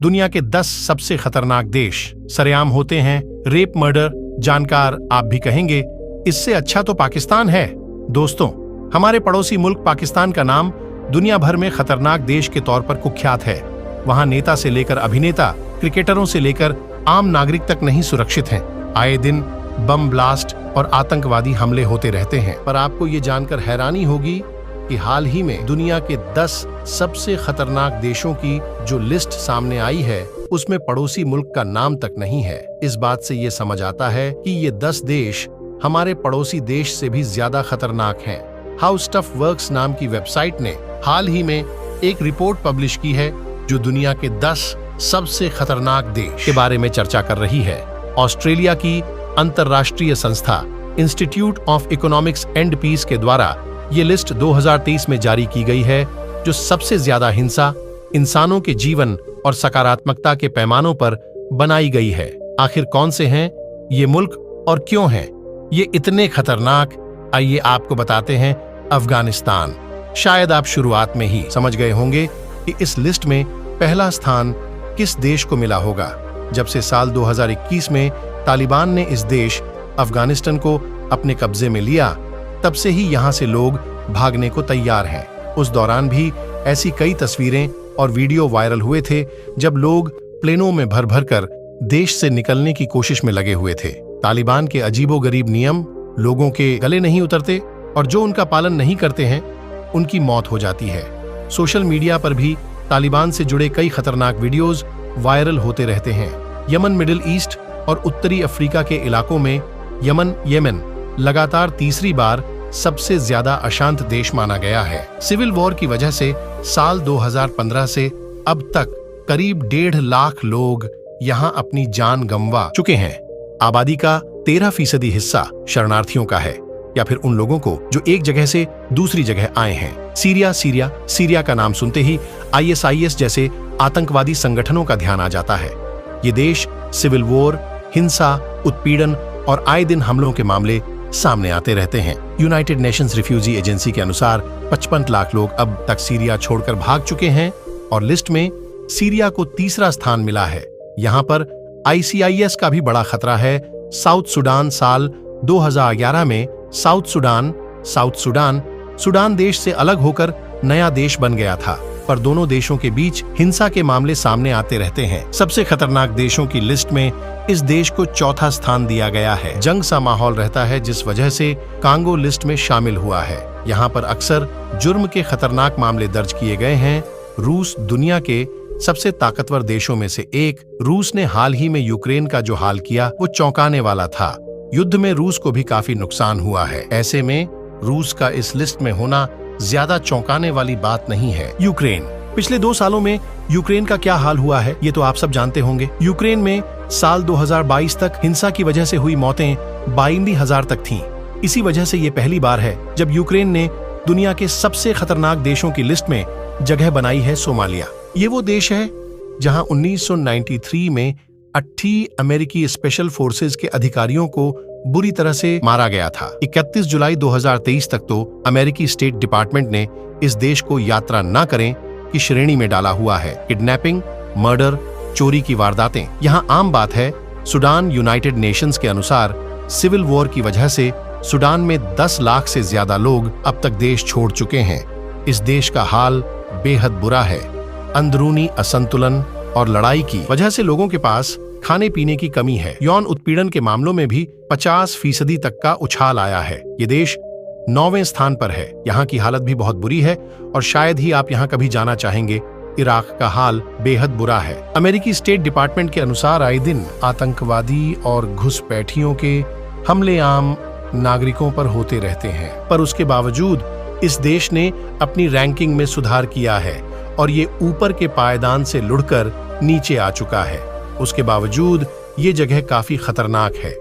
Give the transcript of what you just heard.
दुनिया के 10 सबसे खतरनाक देश सरेआम होते हैं रेप मर्डर जानकार आप भी कहेंगे इससे अच्छा तो पाकिस्तान है। दोस्तों, हमारे पड़ोसी मुल्क पाकिस्तान का नाम दुनिया भर में खतरनाक देश के तौर पर कुख्यात है। वहां नेता से लेकर अभिनेता, क्रिकेटरों से लेकर आम नागरिक तक नहीं सुरक्षित हैं। आए दिन बम ब्लास्ट और आतंकवादी हमले होते रहते हैं। पर आपको ये जानकर हैरानी होगी कि हाल ही में दुनिया के 10 सबसे खतरनाक देशों की जो लिस्ट सामने आई है उसमें पड़ोसी मुल्क का नाम तक नहीं है। इस बात से ये समझ आता है कि ये 10 देश हमारे पड़ोसी देश से भी ज्यादा खतरनाक हैं। हाउ स्टफ वर्क्स नाम की वेबसाइट ने हाल ही में एक रिपोर्ट पब्लिश की है जो दुनिया के 10 सबसे खतरनाक देश के बारे में चर्चा कर रही है। ऑस्ट्रेलिया की अंतरराष्ट्रीय संस्था institute of economics and peace के द्वारा ये लिस्ट 2023 में जारी की गई है, जो सबसे ज्यादा हिंसा, इंसानों के जीवन और सकारात्मकता के पैमानों पर बनाई गई है। आखिर कौन से हैं ये मुल्क और क्यों हैं ये इतने खतरनाक? आइए आपको बताते हैं। अफगानिस्तान। शायद आप शुरुआत में ही समझ गए होंगे कि इस लिस्ट में पहला स्थान किस देश को मिला होगा। जब से साल 2021 में तालिबान ने इस देश अफगानिस्तान को अपने कब्जे में लिया, तब से ही यहाँ से लोग भागने को तैयार हैं। उस दौरान भी ऐसी कई तस्वीरें और वीडियो वायरल हुए थे जब लोग प्लेनों में भर भर कर देश से निकलने की कोशिश में लगे हुए थे। तालिबान के अजीबोगरीब नियम लोगों के गले नहीं उतरते और जो उनका पालन नहीं करते हैं उनकी मौत हो जाती है। सोशल मीडिया पर भी तालिबान से जुड़े कई खतरनाक वीडियोज वायरल होते रहते हैं। यमन, मिडिल ईस्ट और उत्तरी अफ्रीका के इलाकों में येमेन लगातार तीसरी बार सबसे ज्यादा अशांत देश माना गया है। सिविल वॉर की वजह से साल 2015 से अब तक करीब 1.5 लाख लोग यहां अपनी जान गंवा चुके हैं। आबादी का 13% हिस्सा शरणार्थियों का है या फिर उन लोगों को जो एक जगह से दूसरी जगह आए हैं। सीरिया का नाम सुनते ही ISIS जैसे आतंकवादी संगठनों का ध्यान आ जाता है। ये देश सिविल वॉर, हिंसा, उत्पीड़न और आए दिन हमलों के मामले सामने आते रहते हैं। यूनाइटेड नेशंस रिफ्यूजी एजेंसी के अनुसार 55 लाख लोग अब तक सीरिया छोड़कर भाग चुके हैं और लिस्ट में सीरिया को तीसरा स्थान मिला है। यहाँ पर ISIS का भी बड़ा खतरा है। South Sudan. साल 2011 में सुडान देश से अलग होकर नया देश बन गया था, पर दोनों देशों के बीच हिंसा के मामले सामने आते रहते हैं। सबसे खतरनाक देशों की लिस्ट में इस देश को चौथा स्थान दिया गया है। जंग सा माहौल रहता है जिस वजह से कांगो लिस्ट में शामिल हुआ है। यहाँ पर अक्सर जुर्म के खतरनाक मामले दर्ज किए गए हैं। रूस दुनिया के सबसे ताकतवर देशों में से एक। रूस ने हाल ही में यूक्रेन का जो हाल किया वो चौंकाने वाला था। युद्ध में रूस को भी काफी नुकसान हुआ है। ऐसे में रूस का इस लिस्ट में होना ज्यादा चौंकाने वाली बात नहीं है। यूक्रेन। पिछले 2 सालों में यूक्रेन का क्या हाल हुआ है ये तो आप सब जानते होंगे। यूक्रेन में साल 2022 तक हिंसा की वजह से हुई मौतें 52,000 तक थीं। इसी वजह से ये पहली बार है जब यूक्रेन ने दुनिया के सबसे खतरनाक देशों की लिस्ट में जगह बनाई है। सोमालिया। ये वो देश है जहां 1993 में 80 अमेरिकी स्पेशल फोर्सेज के अधिकारियों को बुरी तरह से मारा गया था। 31 जुलाई 2023 तक तो अमेरिकी स्टेट डिपार्टमेंट ने इस देश को यात्रा न करें की श्रेणी में डाला हुआ है। किडनैपिंग, मर्डर, चोरी की वारदातें यहाँ आम बात है। सुडान। यूनाइटेड नेशंस के अनुसार सिविल वॉर की वजह से सुडान में 10 लाख से ज्यादा लोग अब तक देश छोड़ चुके हैं। इस देश का हाल बेहद बुरा है। अंदरूनी असंतुलन और लड़ाई की वजह से लोगों के पास खाने पीने की कमी है। यौन उत्पीड़न के मामलों में भी 50% तक का उछाल आया है। ये देश 9वें स्थान पर है। यहाँ की हालत भी बहुत बुरी है और शायद ही आप यहाँ कभी जाना चाहेंगे। इराक का हाल बेहद बुरा है। अमेरिकी स्टेट डिपार्टमेंट के अनुसार आए दिन आतंकवादी और घुसपैठियों के हमले आम नागरिकों पर होते रहते हैं, पर उसके बावजूद इस देश ने अपनी रैंकिंग में सुधार किया है और ये ऊपर के पायदान से लुढ़कर नीचे आ चुका है। उसके बावजूद ये जगह काफी खतरनाक है।